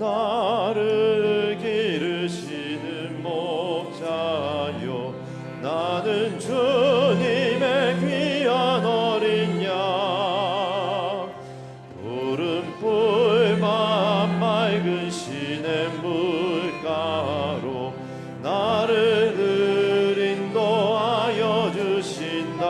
나를 기르시는 목자요, 나는 주님의 귀한 어린 양. 푸른 풀만 맑은 시냇 물가로 나를 인도하여 주신다.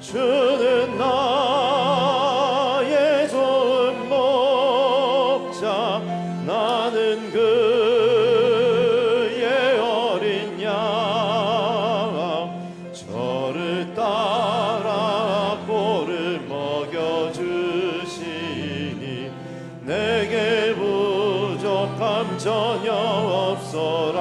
주는 나의 좋은 목자, 나는 그의 어린 양. 저를 따라 꼴을 먹여주시니 내게 부족함 전혀 없어라.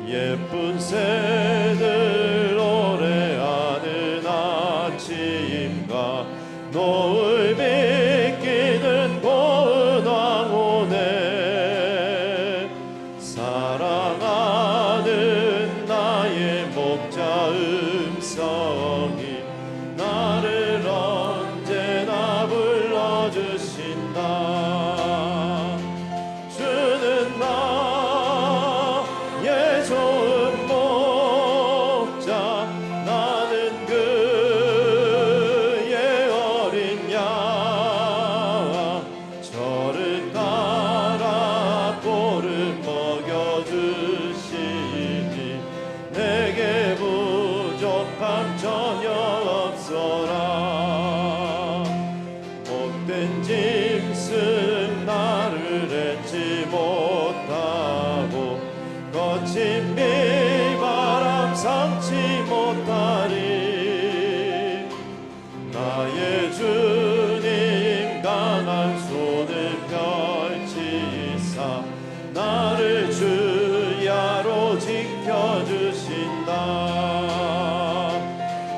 예쁜 새들 노래하는 아침과 노을 비끼는 고운 황혼에 사랑하는 나의 목자 음성이 나를 언제나 불러주신다. 주는 나의 좋은 목자, 나는 그의 어린 양. 저를 따라 꼴을 먹여주시니 내게 부족함 전혀 없어라. 못된 짐승 나를 잊지 못하고 거친 비바람 삼지 못하리. 나의 주님 강한 손을 펼치사 나를 주야로 지켜주신다.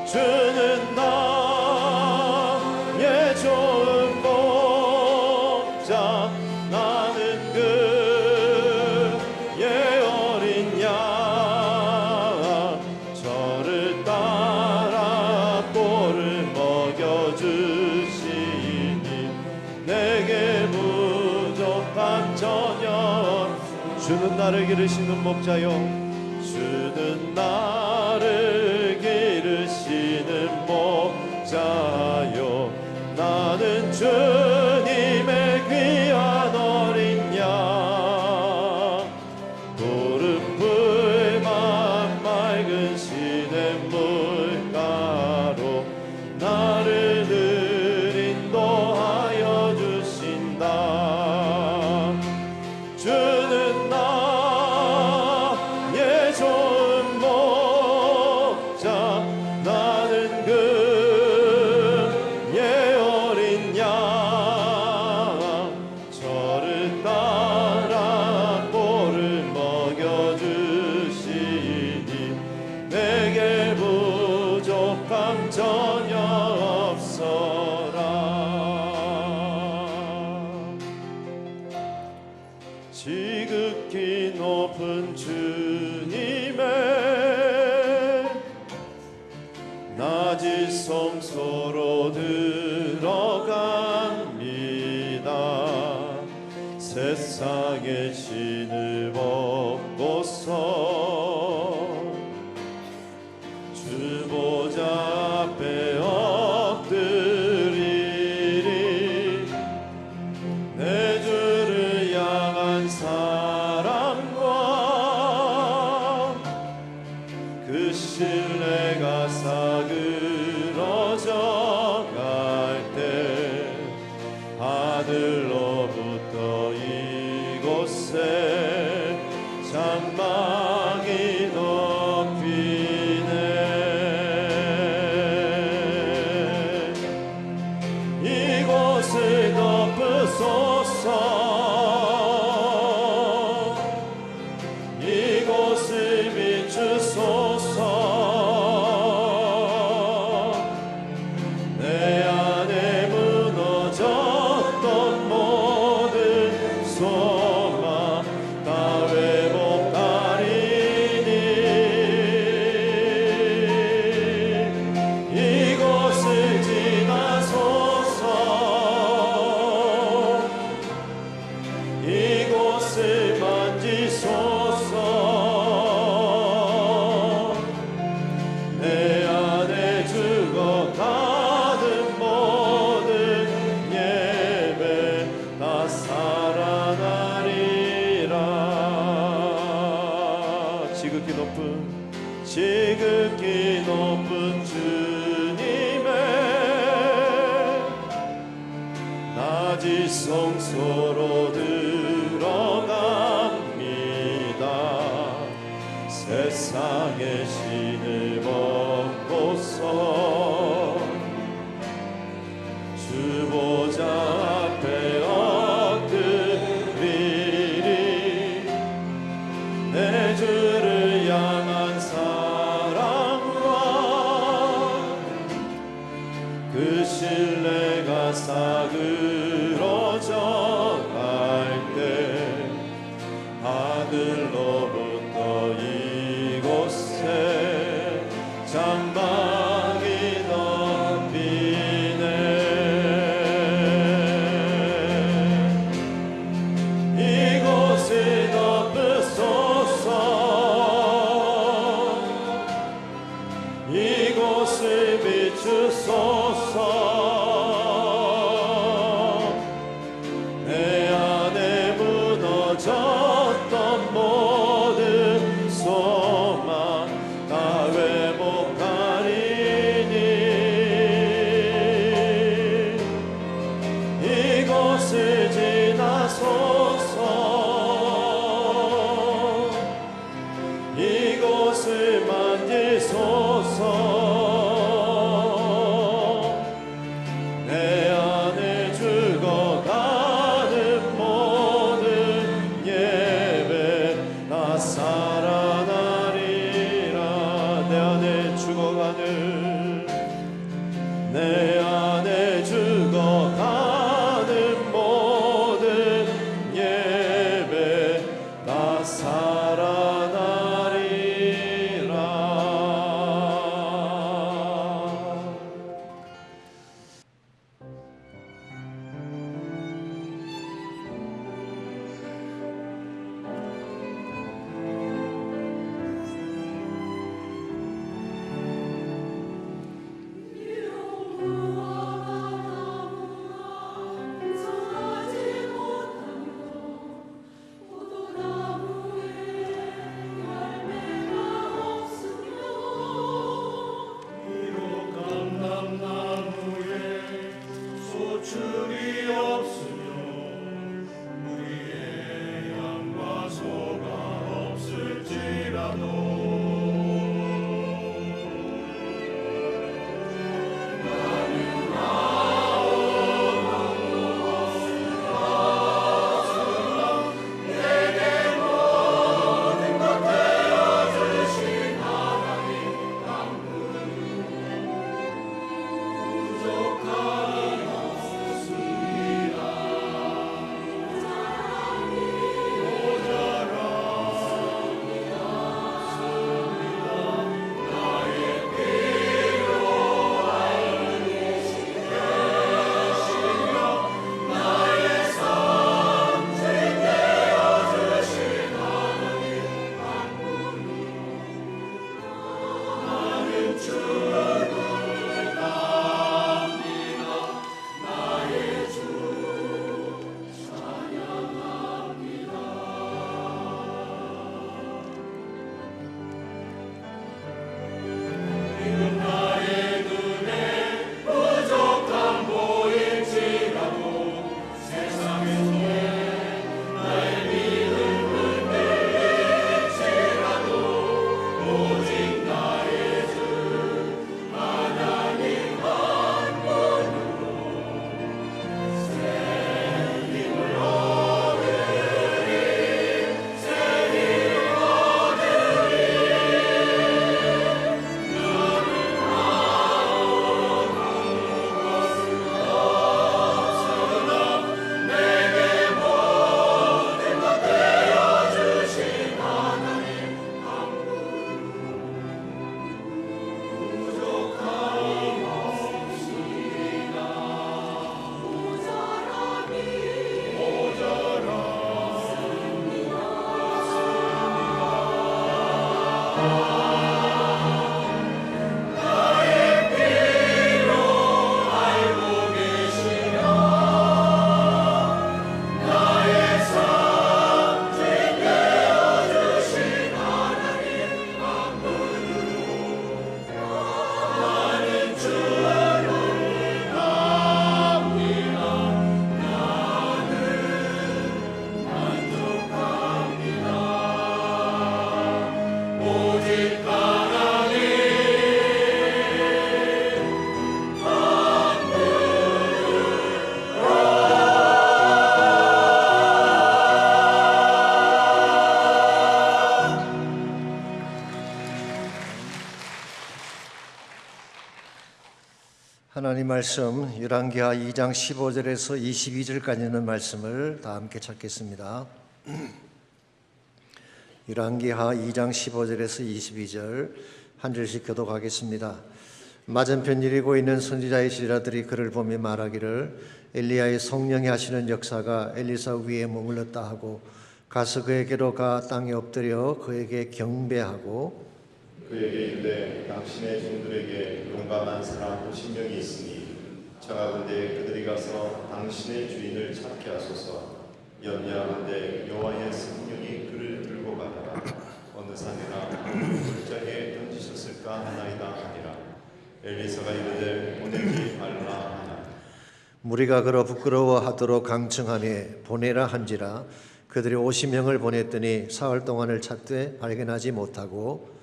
주는 나의 좋은 목자, 나는 그의 어린 양. 저를 따라 꼴을 먹여주시니 내게 부족함 전혀. 주는 나를 기르시는 목자요, 주는 나를 기르시는 목자요, 나는 주님의 귀한 어린 양. 푸른 풀만 맑은 시냇 물가로 나를 늘 인도하여 주신다. 주는 나의 좋은 목자, 나는 그의 어린 양. 저를 따라 꼴을 먹여주시니 내게 부족함 전혀 없어라. 지극히 높은 주님의 낮은 성소로 들어갑니다. 세상의 신을 벗고서 주 보좌 앞에 엎드리리. 내 주를 향한 사랑과 그 신뢰가 사그러져 갈 때 하늘로부터 이곳에 장막이 높이네. 성소로 들어갑니다. 세상의 신을 벗고서 주 보좌 앞에 엎드리리. 내 주를 향한 사랑과 그 신뢰가 싸그러져 갈 때 하늘로부터 이곳에 장막이 덮이네. 이곳을 덮으소서. 이곳을 비추소서. 내 안에 무너졌던 모든 소망 다 회복하리니. 이곳을 지나소서. 이곳을 만지소서. 내 안에 죽어가는 모든 예배 나 살아나리라. 내 안에 죽어가는, 내 안에 죽어가는 모든 예배 나 살아나리라. You 하나님 말씀 열왕기하 2장 15절에서 22절까지 있는 말씀을 다 함께 찾겠습니다. 열왕기하 2장 15절에서 22절 한 절씩 교독하겠습니다. 맞은편 이르고 있는 선지자의 제자들이 그를 보며 말하기를 엘리야의 성령이 하시는 역사가 엘리사 위에 머물렀다 하고 가서 그에게로 가 땅에 엎드려 그에게 경배하고 그에게 이르되 당신의 종들에게 용감한 사람 50명이 있으니 청하건대 그들이 가서 당신의 주인을 찾게 하소서. 염려하건대 여호와의 성령이 그를 들고 가다가 어느 산이나 물장에 던지셨을까 하나이다 하니라. 엘리사가 이르되 보내지 말라 하나. 무리가 그러 부끄러워하도록 강청하니 보내라 한지라. 그들이 50명을 보냈더니 사흘 동안을 찾되 발견하지 못하고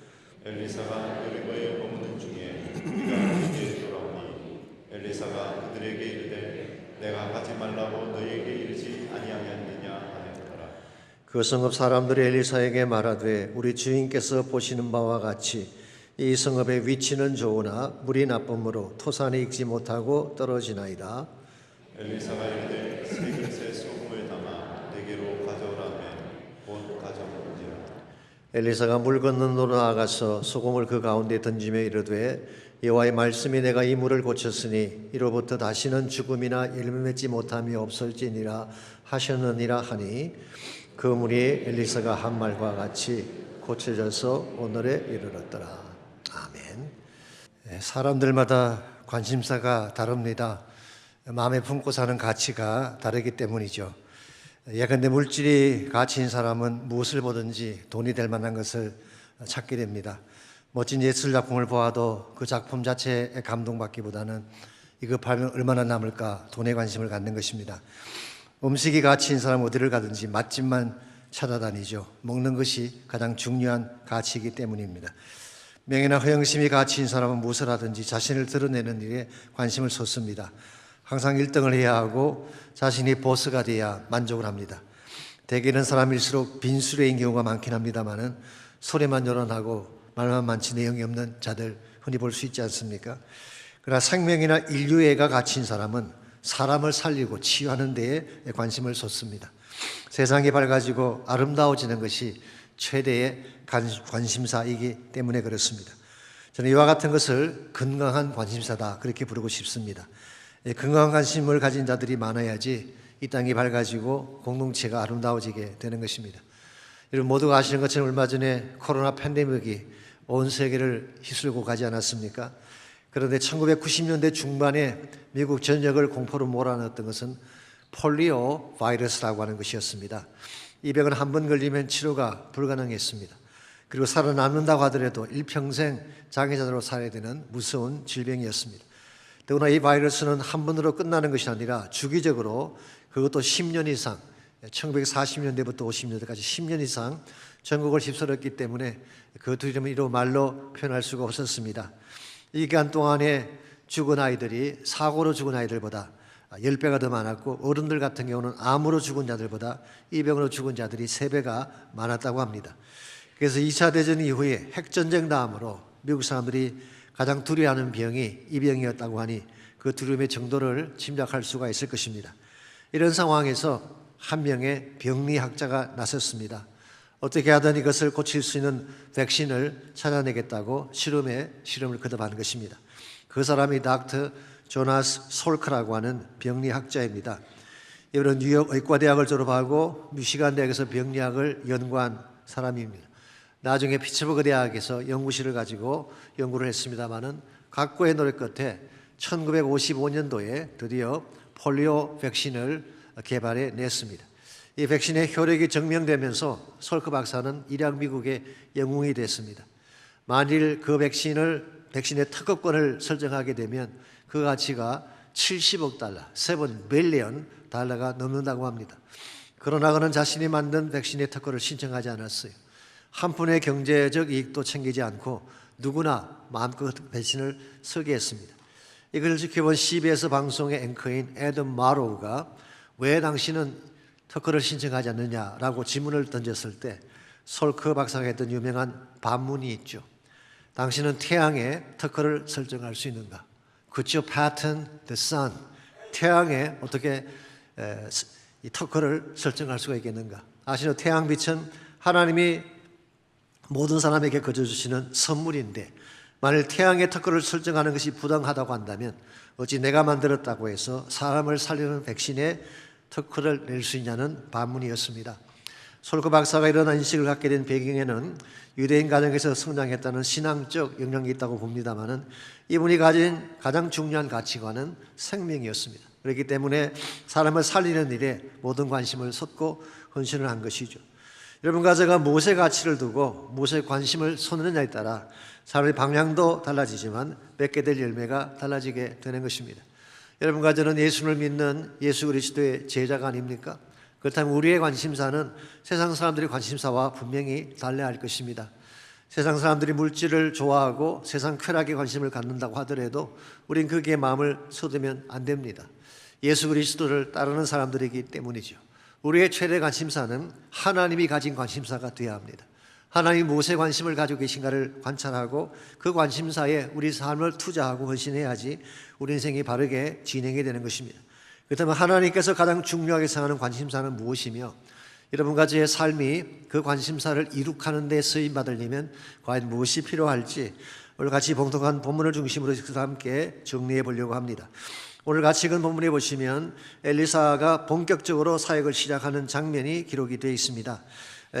엘리사가 여리고에 머무는 중에 그가 그에게 돌아오니 엘리사가 그들에게 이르되 내가 가지 말라고 너희에게 이르지 아니하였느냐 하였더라. 그 성읍 사람들이 엘리사에게 말하되 우리 주인께서 보시는 바와 같이 이 성읍의 위치는 좋으나 물이 나쁨으로 토산이 익지 못하고 떨어지나이다. 엘리사가 이르되 세 그릇에 소금을 담아 내게로 가져오라매 곧 가져오는지라. 엘리사가 물 건너로 나아가서 소금을 그 가운데 던지며 이르되 여호와의 말씀이 내가 이 물을 고쳤으니 이로부터 다시는 죽음이나 열매 맺지 못함이 없을지니라 하셨느니라 하니 그 물이 엘리사가 한 말과 같이 고쳐져서 오늘에 이르렀더라. 아멘. 사람들마다 관심사가 다릅니다. 마음에 품고 사는 가치가 다르기 때문이죠. 예컨대 물질이 가치인 사람은 무엇을 보든지 돈이 될 만한 것을 찾게 됩니다. 멋진 예술 작품을 보아도 그 작품 자체에 감동받기보다는 이거 팔면 얼마나 남을까 돈에 관심을 갖는 것입니다. 음식이 가치인 사람은 어디를 가든지 맛집만 찾아다니죠. 먹는 것이 가장 중요한 가치이기 때문입니다. 명예나 허영심이 가치인 사람은 무엇을 하든지 자신을 드러내는 일에 관심을 쏟습니다. 항상 1등을 해야 하고 자신이 보스가 돼야 만족을 합니다. 대개는 사람일수록 빈수레인 경우가 많긴 합니다만은 소리만 요란하고 말만 많지 내용이 없는 자들 흔히 볼 수 있지 않습니까? 그러나 생명이나 인류애가 가치인 사람은 사람을 살리고 치유하는 데에 관심을 쏟습니다. 세상이 밝아지고 아름다워지는 것이 최대의 관심사이기 때문에 그렇습니다. 저는 이와 같은 것을 건강한 관심사다 그렇게 부르고 싶습니다. 건강한 관심을 가진 자들이 많아야지 이 땅이 밝아지고 공동체가 아름다워지게 되는 것입니다. 여러분 모두가 아시는 것처럼 얼마 전에 코로나 팬데믹이 온 세계를 휩쓸고 가지 않았습니까? 그런데 1990년대 중반에 미국 전역을 공포로 몰아넣었던 것은 폴리오 바이러스라고 하는 것이었습니다. 이 병은 한 번 걸리면 치료가 불가능했습니다. 그리고 살아남는다고 하더라도 일평생 장애자로 살아야 되는 무서운 질병이었습니다. 더구나 이 바이러스는 한 번으로 끝나는 것이 아니라 주기적으로 그것도 10년 이상 1940년대부터 50년대까지 10년 이상 전국을 휩쓸었기 때문에 그 두려움으로 말로 표현할 수가 없었습니다. 이 기간 동안에 죽은 아이들이 사고로 죽은 아이들보다 10배가 더 많았고 어른들 같은 경우는 암으로 죽은 자들보다 이 병으로 죽은 자들이 3배가 많았다고 합니다. 그래서 2차 대전 이후에 핵전쟁 다음으로 미국 사람들이 가장 두려워하는 병이 이 병이었다고 하니 그 두려움의 정도를 짐작할 수가 있을 것입니다. 이런 상황에서 한 명의 병리학자가 나섰습니다. 어떻게 하든 이것을 고칠 수 있는 백신을 찾아내겠다고 실험을 거듭한 것입니다. 그 사람이 닥터 조나스 솔크라고 하는 병리학자입니다. 이분은 뉴욕 의과대학을 졸업하고 미시간 대학에서 병리학을 연구한 사람입니다. 나중에 피츠버그 대학에서 연구실을 가지고 연구를 했습니다마는 각고의 노력 끝에 1955년도에 드디어 폴리오 백신을 개발해 냈습니다. 이 백신의 효력이 증명되면서 솔크 박사는 일약 미국의 영웅이 됐습니다. 만일 그 백신의 특허권을 설정하게 되면 그 가치가 70억 달러, 7 빌리언 달러가 넘는다고 합니다. 그러나 그는 자신이 만든 백신의 특허를 신청하지 않았어요. 한 푼의 경제적 이익도 챙기지 않고 누구나 마음껏 백신을 쓰게 했습니다. 이걸 지켜본 CBS 방송의 앵커인 애덤 마로우가 왜 당신은 특허를 신청하지 않느냐라고 질문을 던졌을 때 솔크 박사가 했던 유명한 반문이 있죠. 당신은 태양에 특허를 설정할 수 있는가? Could you pattern the sun? 태양에 어떻게 이 터크를 설정할 수가 있겠는가? 아시죠? 태양빛은 하나님이 모든 사람에게 거저주시는 선물인데 만일 태양의 터크를 설정하는 것이 부당하다고 한다면 어찌 내가 만들었다고 해서 사람을 살리는 백신에 터크를 낼 수 있냐는 반문이었습니다. 솔크 박사가 이런 인식을 갖게 된 배경에는 유대인 가정에서 성장했다는 신앙적 영향이 있다고 봅니다마는 이분이 가진 가장 중요한 가치관은 생명이었습니다. 그렇기 때문에 사람을 살리는 일에 모든 관심을 쏟고 헌신을 한 것이죠. 여러분과 제가 무엇에 가치를 두고 무엇에 관심을 쏟느냐에 따라 사람의 방향도 달라지지만 맺게 될 열매가 달라지게 되는 것입니다. 여러분과 저는 예수를 믿는 예수 그리스도의 제자가 아닙니까? 그렇다면 우리의 관심사는 세상 사람들의 관심사와 분명히 달라야 할 것입니다. 세상 사람들이 물질을 좋아하고 세상 쾌락에 관심을 갖는다고 하더라도 우린 거기에 마음을 쏟으면 안 됩니다. 예수 그리스도를 따르는 사람들이기 때문이죠. 우리의 최대 관심사는 하나님이 가진 관심사가 되어야 합니다. 하나님이 무엇에 관심을 가지고 계신가를 관찰하고 그 관심사에 우리 삶을 투자하고 헌신해야지 우리 인생이 바르게 진행이 되는 것입니다. 그렇다면 하나님께서 가장 중요하게 생각하는 관심사는 무엇이며 여러분과 저의 삶이 그 관심사를 이룩하는 데 쓰임받으려면 과연 무엇이 필요할지 오늘 같이 봉독한 본문을 중심으로 함께 정리해 보려고 합니다. 오늘 같이 읽은 본문에 보시면 엘리사가 본격적으로 사역을 시작하는 장면이 기록이 되어 있습니다.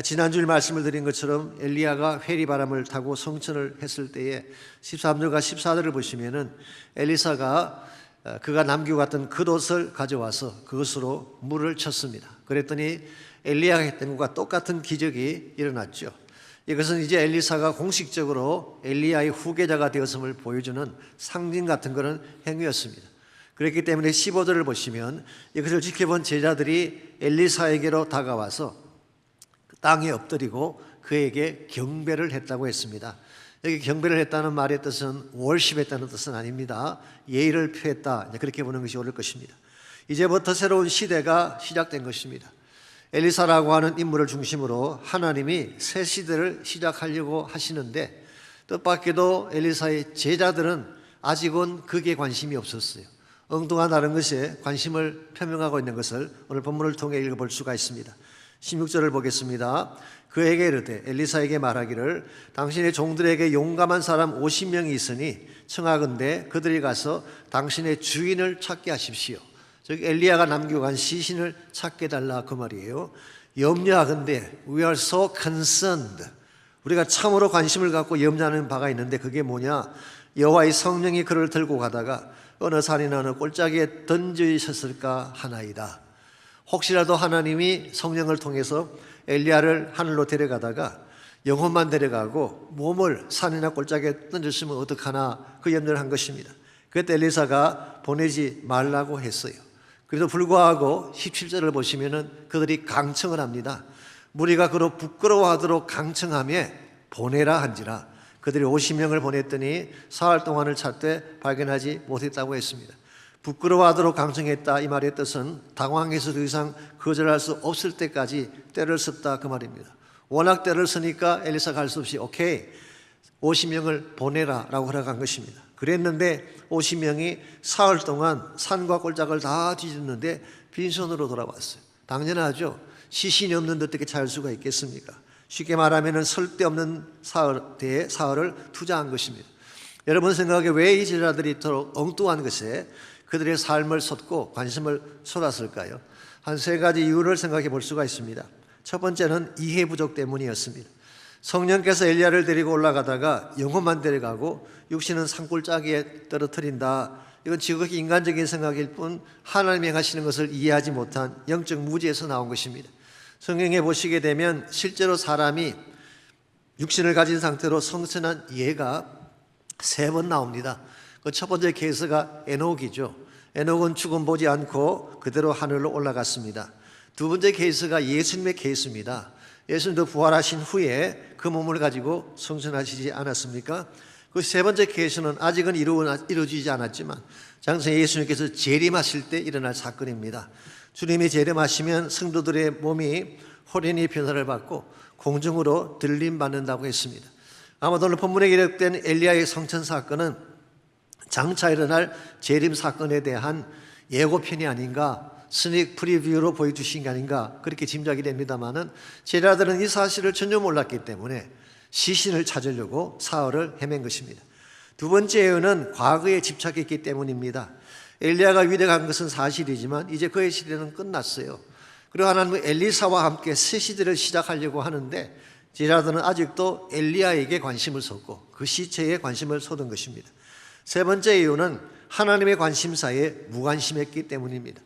지난주에 말씀을 드린 것처럼 엘리야가 회리바람을 타고 성천을 했을 때에 13절과 14절을 보시면은 엘리사가 그가 남기고 갔던 겉옷을 가져와서 그것으로 물을 쳤습니다. 그랬더니 엘리야가 했던 것과 똑같은 기적이 일어났죠. 이것은 이제 엘리사가 공식적으로 엘리야의 후계자가 되었음을 보여주는 상징 같은 그런 행위였습니다. 그렇기 때문에 15절을 보시면 이것을 지켜본 제자들이 엘리사에게로 다가와서 땅에 엎드리고 그에게 경배를 했다고 했습니다. 여기 경배를 했다는 말의 뜻은 월십했다는 뜻은 아닙니다. 예의를 표했다, 그렇게 보는 것이 옳을 것입니다. 이제부터 새로운 시대가 시작된 것입니다. 엘리사라고 하는 인물을 중심으로 하나님이 새 시대를 시작하려고 하시는데 뜻밖에도 엘리사의 제자들은 아직은 그게 관심이 없었어요. 엉뚱한 다른 것에 관심을 표명하고 있는 것을 오늘 본문을 통해 읽어볼 수가 있습니다. 16절을 보겠습니다. 그에게 이르되 엘리사에게 말하기를 당신의 종들에게 용감한 사람 50명이 있으니 청하건대 그들이 가서 당신의 주인을 찾게 하십시오. 즉 엘리야가 남기고 간 시신을 찾게 달라 그 말이에요. 염려하건대 we are so concerned. 우리가 참으로 관심을 갖고 염려하는 바가 있는데 그게 뭐냐? 여호와의 성령이 그를 들고 가다가 어느 산이나 어느 골짜기에 던지셨을까 하나이다. 혹시라도 하나님이 성령을 통해서 엘리야를 하늘로 데려가다가 영혼만 데려가고 몸을 산이나 골짜기에 던졌으면 어떡하나 그 염려를 한 것입니다. 그때 엘리사가 보내지 말라고 했어요. 그래도 불구하고 17절을 보시면은 그들이 강청을 합니다. 무리가 그로 부끄러워하도록 강청하며 보내라 한지라 그들이 50명을 보냈더니 사흘 동안을 찾되 발견하지 못했다고 했습니다. 부끄러워하도록 강청했다 이 말의 뜻은 당황해서 더 이상 거절할 수 없을 때까지 때를 썼다 그 말입니다. 워낙 때를 쓰니까 엘리사가 할 수 없이 오케이 50명을 보내라 라고 허락한 것입니다. 그랬는데 50명이 사흘 동안 산과 골짜기를 다 뒤졌는데 빈손으로 돌아왔어요. 당연하죠. 시신이 없는데 어떻게 찾을 수가 있겠습니까? 쉽게 말하면 쓸데없는 사흘을 투자한 것입니다. 여러분 생각에 왜 이 제자들이 이토록 엉뚱한 것에 그들의 삶을 쏟고 관심을 쏟았을까요? 한 세 가지 이유를 생각해 볼 수가 있습니다. 첫 번째는 이해 부족 때문이었습니다. 성령께서 엘리야를 데리고 올라가다가 영혼만 데려가고 육신은 산골짜기에 떨어뜨린다. 이건 지극히 인간적인 생각일 뿐 하나님이 하시는 것을 이해하지 못한 영적 무지에서 나온 것입니다. 성경에 보시게 되면 실제로 사람이 육신을 가진 상태로 성천한 예가 3번 나옵니다. 그 첫 번째 케이스가 에녹이죠. 에녹은 죽음 보지 않고 그대로 하늘로 올라갔습니다. 두 번째 케이스가 예수님의 케이스입니다. 예수님도 부활하신 후에 그 몸을 가지고 성천하시지 않았습니까? 그 세 번째 케이스는 아직은 이루어지지 않았지만 장차 예수님께서 재림하실 때 일어날 사건입니다. 주님이 재림하시면 성도들의 몸이 호련히 변화를 받고 공중으로 들림 받는다고 했습니다. 아마도 오늘 본문에 기록된 엘리야의 성천 사건은 장차 일어날 재림 사건에 대한 예고편이 아닌가, 스닉 프리뷰로 보여주신 게 아닌가 그렇게 짐작이 됩니다마는 제자들은 이 사실을 전혀 몰랐기 때문에 시신을 찾으려고 사흘을 헤맨 것입니다. 두 번째 이유는 과거에 집착했기 때문입니다. 엘리야가 위대한 것은 사실이지만 이제 그의 시대는 끝났어요. 그리고 하나님은 엘리사와 함께 새 시대를 시작하려고 하는데 제자들은 아직도 엘리야에게 관심을 쏟고 그 시체에 관심을 쏟은 것입니다. 세 번째 이유는 하나님의 관심사에 무관심했기 때문입니다.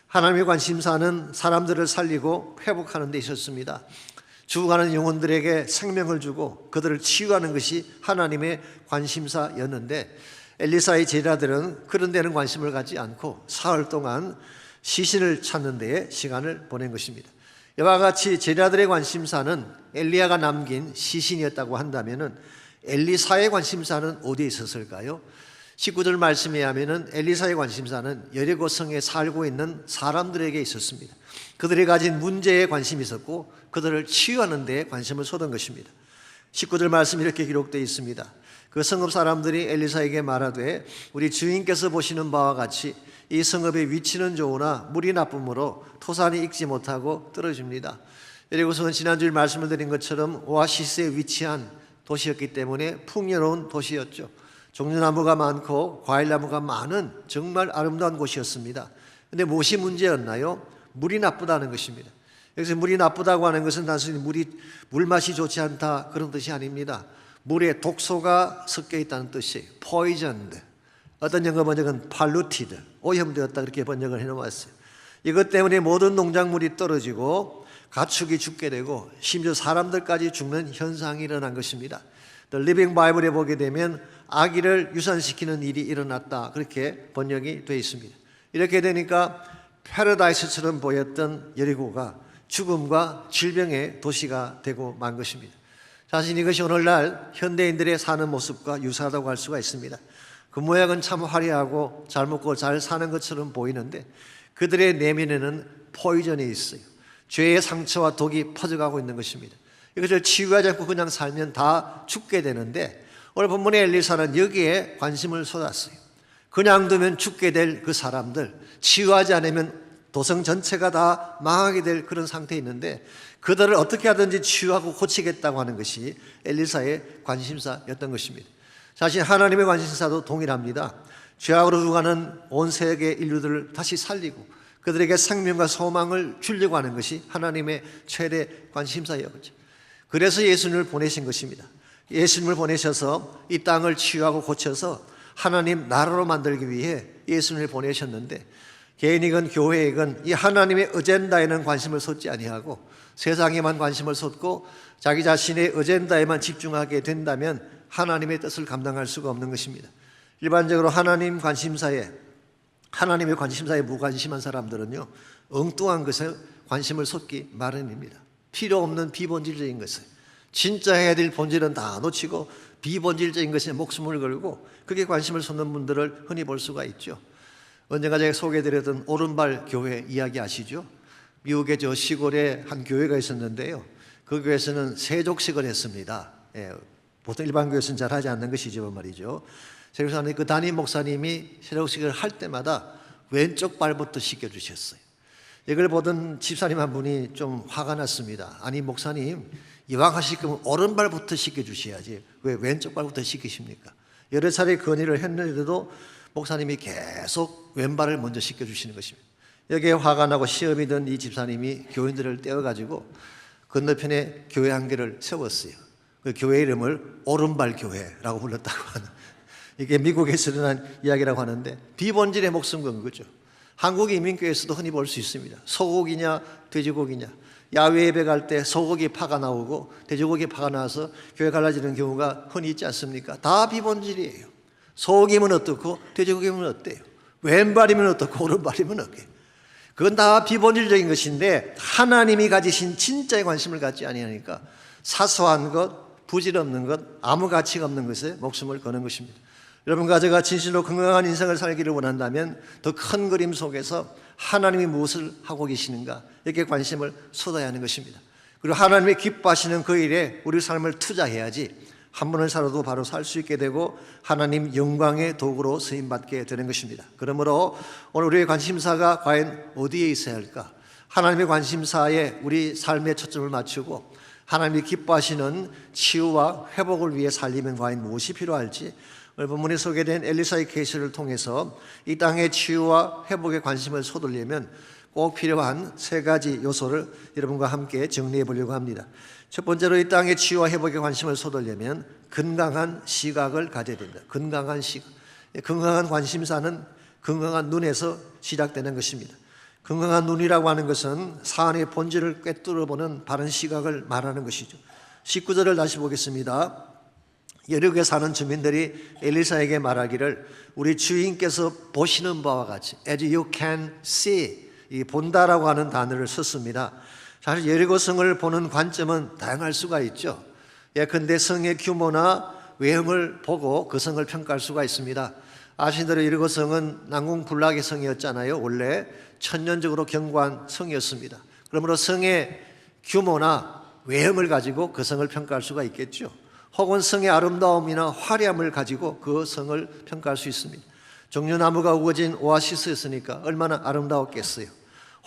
하나님의 관심사는 사람들을 살리고 회복하는 데 있었습니다. 죽어가는 영혼들에게 생명을 주고 그들을 치유하는 것이 하나님의 관심사였는데 엘리사의 제자들은 그런 데는 관심을 갖지 않고 사흘 동안 시신을 찾는 데에 시간을 보낸 것입니다. 이와 같이 제자들의 관심사는 엘리야가 남긴 시신이었다고 한다면 엘리사의 관심사는 어디에 있었을까요? 19절 말씀에 하면은 엘리사의 관심사는 여리고 성에 살고 있는 사람들에게 있었습니다. 그들이 가진 문제에 관심이 있었고 그들을 치유하는 데에 관심을 쏟은 것입니다. 19절 말씀 이렇게 기록되어 있습니다. 그 성읍 사람들이 엘리사에게 말하되 우리 주인께서 보시는 바와 같이 이 성읍의 위치는 좋으나 물이 나쁨으로 토산이 익지 못하고 떨어집니다. 여리고성은 지난주에 말씀을 드린 것처럼 오아시스에 위치한 도시였기 때문에 풍요로운 도시였죠. 종려나무가 많고 과일나무가 많은 정말 아름다운 곳이었습니다. 그런데 무엇이 문제였나요? 물이 나쁘다는 것입니다. 여기서 물이 나쁘다고 하는 것은 단순히 물맛이 좋지 않다 그런 뜻이 아닙니다. 물에 독소가 섞여 있다는 뜻이에요. poisoned. 어떤 영어 번역은 polluted, 오염되었다 그렇게 번역을 해놓았어요. 이것 때문에 모든 농작물이 떨어지고 가축이 죽게 되고 심지어 사람들까지 죽는 현상이 일어난 것입니다. The Living Bible에 보게 되면 아기를 유산시키는 일이 일어났다 그렇게 번역이 되어 있습니다. 이렇게 되니까 패러다이스처럼 보였던 여리고가 죽음과 질병의 도시가 되고 만 것입니다. 사실 이것이 오늘날 현대인들의 사는 모습과 유사하다고 할 수가 있습니다. 그 모양은 참 화려하고 잘 먹고 잘 사는 것처럼 보이는데 그들의 내면에는 포이전이 있어요. 죄의 상처와 독이 퍼져가고 있는 것입니다. 이것을 치유하지 않고 그냥 살면 다 죽게 되는데 오늘 본문의 엘리사는 여기에 관심을 쏟았어요. 그냥 두면 죽게 될 그 사람들, 치유하지 않으면 도성 전체가 다 망하게 될 그런 상태에 있는데 그들을 어떻게 하든지 치유하고 고치겠다고 하는 것이 엘리사의 관심사였던 것입니다. 사실 하나님의 관심사도 동일합니다. 죄악으로 죽어가는 온 세계 인류들을 다시 살리고 그들에게 생명과 소망을 주려고 하는 것이 하나님의 최대 관심사였죠. 그래서 예수님을 보내신 것입니다. 예수님을 보내셔서 이 땅을 치유하고 고쳐서 하나님 나라로 만들기 위해 예수님을 보내셨는데 개인이건 교회이건 이 하나님의 어젠다에는 관심을 쏟지 아니하고 세상에만 관심을 쏟고 자기 자신의 어젠다에만 집중하게 된다면 하나님의 뜻을 감당할 수가 없는 것입니다. 일반적으로 하나님의 관심사에 무관심한 사람들은요 엉뚱한 것에 관심을 쏟기 마련입니다. 필요 없는 비본질적인 것을 진짜 해야 될 본질은 다 놓치고 비본질적인 것에 목숨을 걸고 그게 관심을 쏟는 분들을 흔히 볼 수가 있죠. 언젠가 제가 소개해드렸던 오른발 교회 이야기 아시죠? 미국의 저 시골에 한 교회가 있었는데요. 그 교회에서는 세족식을 했습니다. 보통 일반 교회에서는 잘 하지 않는 것이죠 말이죠. 그래서 그 담임 목사님이 세족식을 할 때마다 왼쪽 발부터 씻겨주셨어요. 이걸 보던 집사님 한 분이 좀 화가 났습니다. 아니 목사님 이왕 하실 거면 오른발부터 씻겨주셔야지 왜 왼쪽 발부터 씻기십니까? 여러 차례 건의를 했는데도 목사님이 계속 왼발을 먼저 씻겨주시는 것입니다. 여기에 화가 나고 시험이 든 이 집사님이 교인들을 떼어가지고 건너편에 교회 한 개를 세웠어요. 그 교회 이름을 오른발 교회라고 불렀다고 하는 이게 미국에서 일어난 이야기라고 하는데 비본질의 목숨 건 거죠. 한국 이민교회에서도 흔히 볼 수 있습니다. 소고기냐 돼지고기냐 야외 예배 갈 때 소고기 파가 나오고 돼지고기 파가 나와서 교회 갈라지는 경우가 흔히 있지 않습니까? 다 비본질이에요. 소고기면 어떻고 돼지고기면 어때요? 왼발이면 어떻고 오른발이면 어때요? 그건 다 비본질적인 것인데 하나님이 가지신 진짜의 관심을 갖지 아니하니까 사소한 것, 부질없는 것, 아무 가치가 없는 것에 목숨을 거는 것입니다. 여러분과 제가 진실로 건강한 인생을 살기를 원한다면 더 큰 그림 속에서 하나님이 무엇을 하고 계시는가 이렇게 관심을 쏟아야 하는 것입니다. 그리고 하나님이 기뻐하시는 그 일에 우리 삶을 투자해야지 한 번을 살아도 바로 살 수 있게 되고 하나님 영광의 도구로 쓰임받게 되는 것입니다. 그러므로 오늘 우리의 관심사가 과연 어디에 있어야 할까? 하나님의 관심사에 우리 삶의 초점을 맞추고 하나님이 기뻐하시는 치유와 회복을 위해 살리면 과연 무엇이 필요할지, 오늘 본문에 소개된 엘리사의 케이스를 통해서 이 땅의 치유와 회복에 관심을 쏟으려면 꼭 필요한 세 가지 요소를 여러분과 함께 정리해 보려고 합니다. 첫 번째로 이 땅의 치유와 회복에 관심을 쏟으려면 건강한 시각을 가져야 됩니다. 건강한 시각. 건강한 관심사는 건강한 눈에서 시작되는 것입니다. 건강한 눈이라고 하는 것은 사안의 본질을 꿰뚫어 보는 바른 시각을 말하는 것이죠. 19절을 다시 보겠습니다. 여리고에 사는 주민들이 엘리사에게 말하기를 우리 주인께서 보시는 바와 같이 as you can see, 이 본다라고 하는 단어를 썼습니다. 사실 여리고 성을 보는 관점은 다양할 수가 있죠. 예컨대 성의 규모나 외형을 보고 그 성을 평가할 수가 있습니다. 아시는 대로 여리고 성은 난공불락의 성이었잖아요. 원래 천년적으로 견고한 성이었습니다. 그러므로 성의 규모나 외형을 가지고 그 성을 평가할 수가 있겠죠. 혹은 성의 아름다움이나 화려함을 가지고 그 성을 평가할 수 있습니다. 종려나무가 우거진 오아시스였으니까 얼마나 아름다웠겠어요.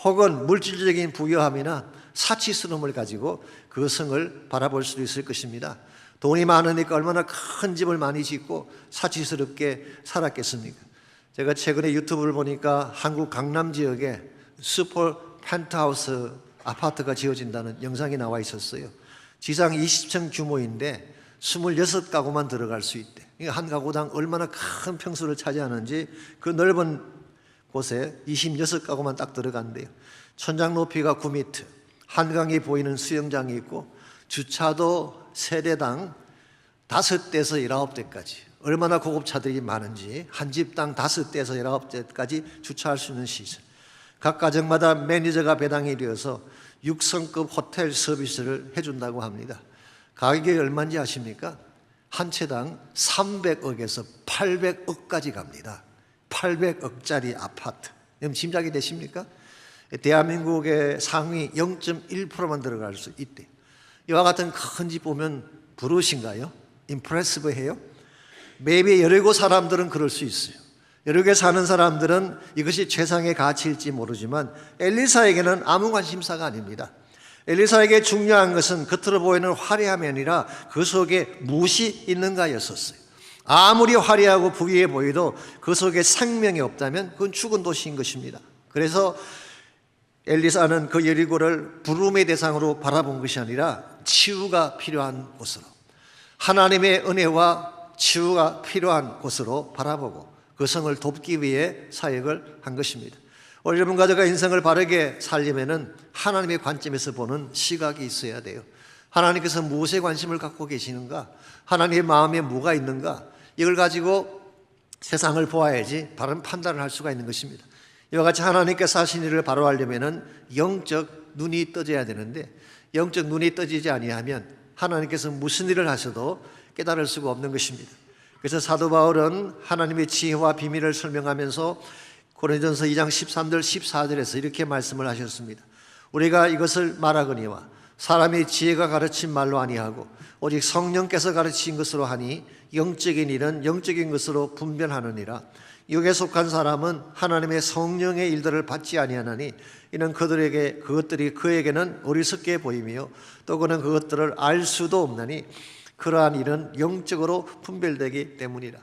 혹은 물질적인 부유함이나 사치스러움을 가지고 그 성을 바라볼 수도 있을 것입니다. 돈이 많으니까 얼마나 큰 집을 많이 짓고 사치스럽게 살았겠습니까? 제가 최근에 유튜브를 보니까 한국 강남 지역에 슈퍼 펜트하우스 아파트가 지어진다는 영상이 나와 있었어요. 지상 20층 규모인데 26가구만 들어갈 수 있대. 한 가구당 얼마나 큰 평수를 차지하는지 그 넓은 곳에 26가구만 딱 들어간대요. 천장 높이가 9m, 한강이 보이는 수영장이 있고 주차도 세대당 5대에서 19대까지, 얼마나 고급차들이 많은지 한 집당 5대에서 19대까지 주차할 수 있는 시설. 각 가정마다 매니저가 배당이 되어서 6성급 호텔 서비스를 해준다고 합니다. 가격이 얼마인지 아십니까? 한 채당 300억에서 800억까지 갑니다. 800억짜리 아파트. 여러분 짐작이 되십니까? 대한민국의 상위 0.1%만 들어갈 수 있대요. 이와 같은 큰 집 보면 부러우신가요? 임프레시브해요? maybe 여리고 사람들은 그럴 수 있어요. 여리고에 사는 사람들은 이것이 최상의 가치일지 모르지만 엘리사에게는 아무 관심사가 아닙니다. 엘리사에게 중요한 것은 겉으로 보이는 화려함이 아니라 그 속에 무엇이 있는가였었어요. 아무리 화려하고 부유해 보여도 그 속에 생명이 없다면 그건 죽은 도시인 것입니다. 그래서 엘리사는 그 여리고를 부름의 대상으로 바라본 것이 아니라 치유가 필요한 곳으로, 하나님의 은혜와 치유가 필요한 곳으로 바라보고 그 성을 돕기 위해 사역을 한 것입니다. 오늘 여러분 가족과 인생을 바르게 살려면은 하나님의 관점에서 보는 시각이 있어야 돼요. 하나님께서 무엇에 관심을 갖고 계시는가? 하나님의 마음에 뭐가 있는가? 이걸 가지고 세상을 보아야지 바른 판단을 할 수가 있는 것입니다. 이와 같이 하나님께서 하신 일을 바로 하려면은 영적 눈이 떠져야 되는데 영적 눈이 떠지지 아니하면 하나님께서 무슨 일을 하셔도 깨달을 수가 없는 것입니다. 그래서 사도 바울은 하나님의 지혜와 비밀을 설명하면서 고린도전서 2장 13절 14절에서 이렇게 말씀을 하셨습니다. 우리가 이것을 말하거니와 사람의 지혜가 가르친 말로 아니하고 오직 성령께서 가르친 것으로 하니 영적인 일은 영적인 것으로 분별하느니라. 육에 속한 사람은 하나님의 성령의 일들을 받지 아니하나니 이는 그것들이 그에게는 어리석게 보이며 또 그는 그것들을 알 수도 없나니 그러한 일은 영적으로 분별되기 때문이라.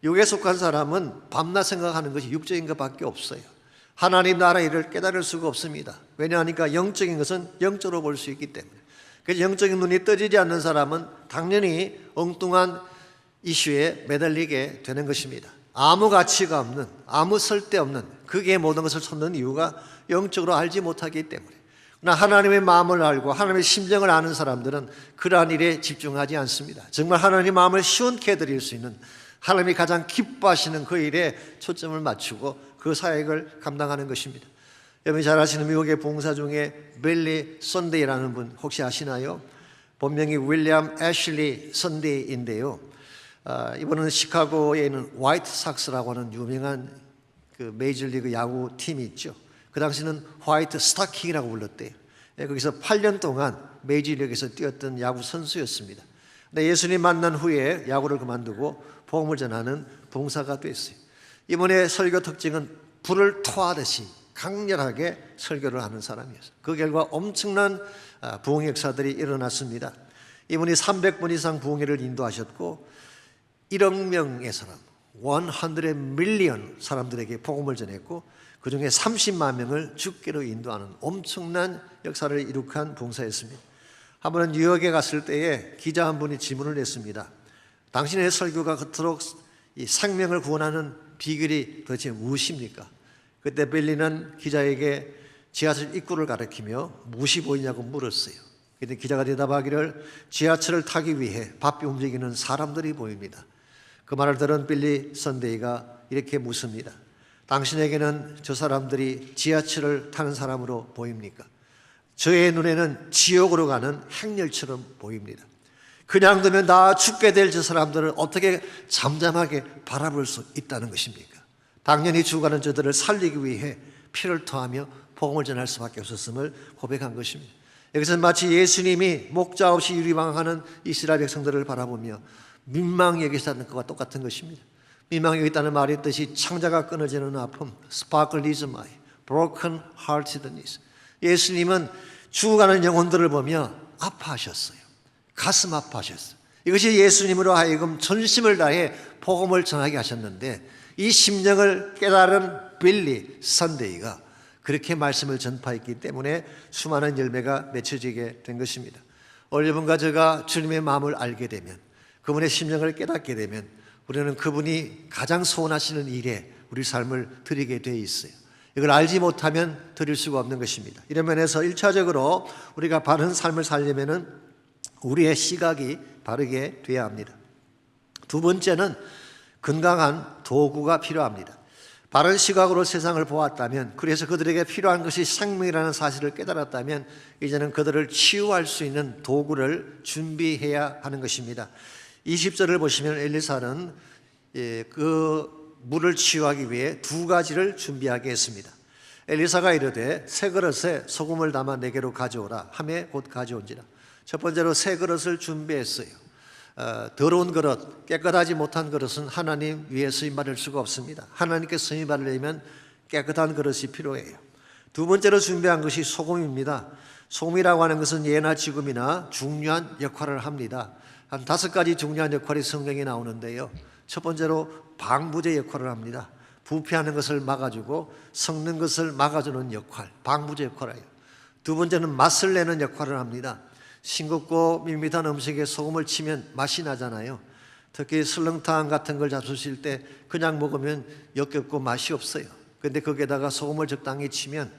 육에 속한 사람은 밤낮 생각하는 것이 육적인 것밖에 없어요. 하나님 나라 일을 깨달을 수가 없습니다. 왜냐하니까 영적인 것은 영적으로 볼 수 있기 때문에. 그래서 영적인 눈이 떠지지 않는 사람은 당연히 엉뚱한 이슈에 매달리게 되는 것입니다. 아무 가치가 없는, 아무 쓸데없는 그게 모든 것을 찾는 이유가 영적으로 알지 못하기 때문에. 그러나 하나님의 마음을 알고 하나님의 심정을 아는 사람들은 그러한 일에 집중하지 않습니다. 정말 하나님의 마음을 시원케 해드릴 수 있는, 하나님이 가장 기뻐하시는 그 일에 초점을 맞추고 그 사역을 감당하는 것입니다. 여러분이 잘 아시는 미국의 봉사 중에 빌리 선데이라는 분 혹시 아시나요? 본명이 윌리엄 애슐리 선데이인데요. 이번은 시카고에 있는 화이트삭스라고 하는 유명한 그 메이저리그 야구 팀이 있죠. 그 당시는 화이트 스타킹이라고 불렀대요. 거기서 8년 동안 메이저리그에서 뛰었던 야구 선수였습니다. 네, 예수님 만난 후에 야구를 그만두고 복음을 전하는 봉사가 됐어요. 이번에 설교 특징은 불을 토하듯이 강렬하게 설교를 하는 사람이었어요. 그 결과 엄청난 부흥 역사들이 일어났습니다. 이분이 300분 이상 부흥회를 인도하셨고 1억 명의 사람, 100 밀리언 사람들에게 복음을 전했고 그 중에 30만 명을 주께로 인도하는 엄청난 역사를 이룩한 봉사였습니다. 한 번은 뉴욕에 갔을 때에 기자 한 분이 질문을 했습니다. 당신의 설교가 그토록 이 생명을 구원하는 비결이 도대체 무엇입니까? 그때 빌리는 기자에게 지하철 입구를 가리키며 무엇이 보이냐고 물었어요. 그때 기자가 대답하기를 지하철을 타기 위해 바삐 움직이는 사람들이 보입니다. 그 말을 들은 빌리 선데이가 이렇게 묻습니다. 당신에게는 저 사람들이 지하철을 타는 사람으로 보입니까? 저의 눈에는 지옥으로 가는 행렬처럼 보입니다. 그냥 두면 다 죽게 될 저 사람들을 어떻게 잠잠하게 바라볼 수 있다는 것입니까? 당연히 죽어가는 저들을 살리기 위해 피를 토하며 복음을 전할 수밖에 없었음을 고백한 것입니다. 여기서 마치 예수님이 목자 없이 유리방황하는 이스라엘 백성들을 바라보며 민망히 여기셨다는 것과 똑같은 것입니다. 민망히 여기다는 말의 뜻이 창자가 끊어지는 아픔, sparklism eye, broken heartedness. 예수님은 죽어가는 영혼들을 보며 아파하셨어요. 가슴 아파하셨어요. 이것이 예수님으로 하여금 전심을 다해 복음을 전하게 하셨는데 이 심령을 깨달은 빌리 선데이가 그렇게 말씀을 전파했기 때문에 수많은 열매가 맺혀지게 된 것입니다. 오늘 여러분과 제가 주님의 마음을 알게 되면 그분의 심령을 깨닫게 되면 우리는 그분이 가장 소원하시는 일에 우리 삶을 드리게 돼 있어요. 이걸 알지 못하면 드릴 수가 없는 것입니다. 이런 면에서 1차적으로 우리가 바른 삶을 살려면 우리의 시각이 바르게 돼야 합니다. 두 번째는 건강한 도구가 필요합니다. 바른 시각으로 세상을 보았다면, 그래서 그들에게 필요한 것이 생명이라는 사실을 깨달았다면 이제는 그들을 치유할 수 있는 도구를 준비해야 하는 것입니다. 20절을 보시면 엘리사는 그 물을 치유하기 위해 두 가지를 준비하게 했습니다. 엘리사가 이르되 새 그릇에 소금을 담아 내게로 가져오라 하매 곧 가져온지라. 첫 번째로 새 그릇을 준비했어요. 더러운 그릇, 깨끗하지 못한 그릇은 하나님 위에 쓰임받을 수가 없습니다. 하나님께 쓰임받으려면 깨끗한 그릇이 필요해요. 두 번째로 준비한 것이 소금입니다. 소금이라고 하는 것은 예나 지금이나 중요한 역할을 합니다. 한 5가지 중요한 역할이 성경에 나오는데요. 첫 번째로 방부제 역할을 합니다. 부패하는 것을 막아주고 썩는 것을 막아주는 역할, 방부제 역할을 해요. 두 번째는 맛을 내는 역할을 합니다. 싱겁고 밋밋한 음식에 소금을 치면 맛이 나잖아요. 특히 설렁탕 같은 걸 잡수실 때 그냥 먹으면 역겹고 맛이 없어요. 그런데 거기에다가 소금을 적당히 치면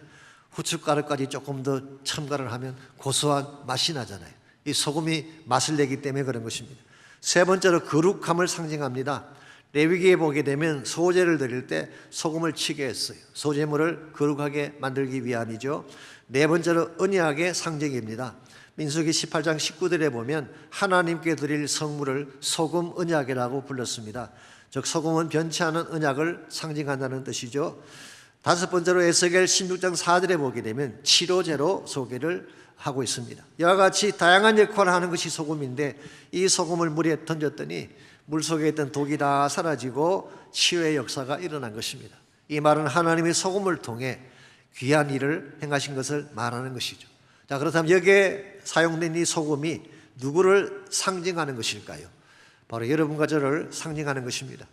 후춧가루까지 조금 더 첨가를 하면 고소한 맛이 나잖아요. 이 소금이 맛을 내기 때문에 그런 것입니다. 세 번째로 거룩함을 상징합니다. 레위기에 보게 되면 소제를 드릴 때 소금을 치게 했어요. 소제물을 거룩하게 만들기 위함이죠. 네 번째로 언약의 상징입니다. 민수기 18장 19절에 보면 하나님께 드릴 성물을 소금 언약이라고 불렀습니다. 즉 소금은 변치 않은 언약을 상징한다는 뜻이죠. 다섯 번째로 에스겔 16장 4절에 보게 되면 치료제로 소개를 하고 있습니다. 이와 같이 다양한 역할을 하는 것이 소금인데 이 소금을 물에 던졌더니 물속에 있던 독이 다 사라지고 치유의 역사가 일어난 것입니다. 이 말은 하나님의 소금을 통해 귀한 일을 행하신 것을 말하는 것이죠. 자, 그렇다면 여기에 사용된 이 소금이 누구를 상징하는 것일까요? 바로 여러분과 저를 상징하는 것입니다.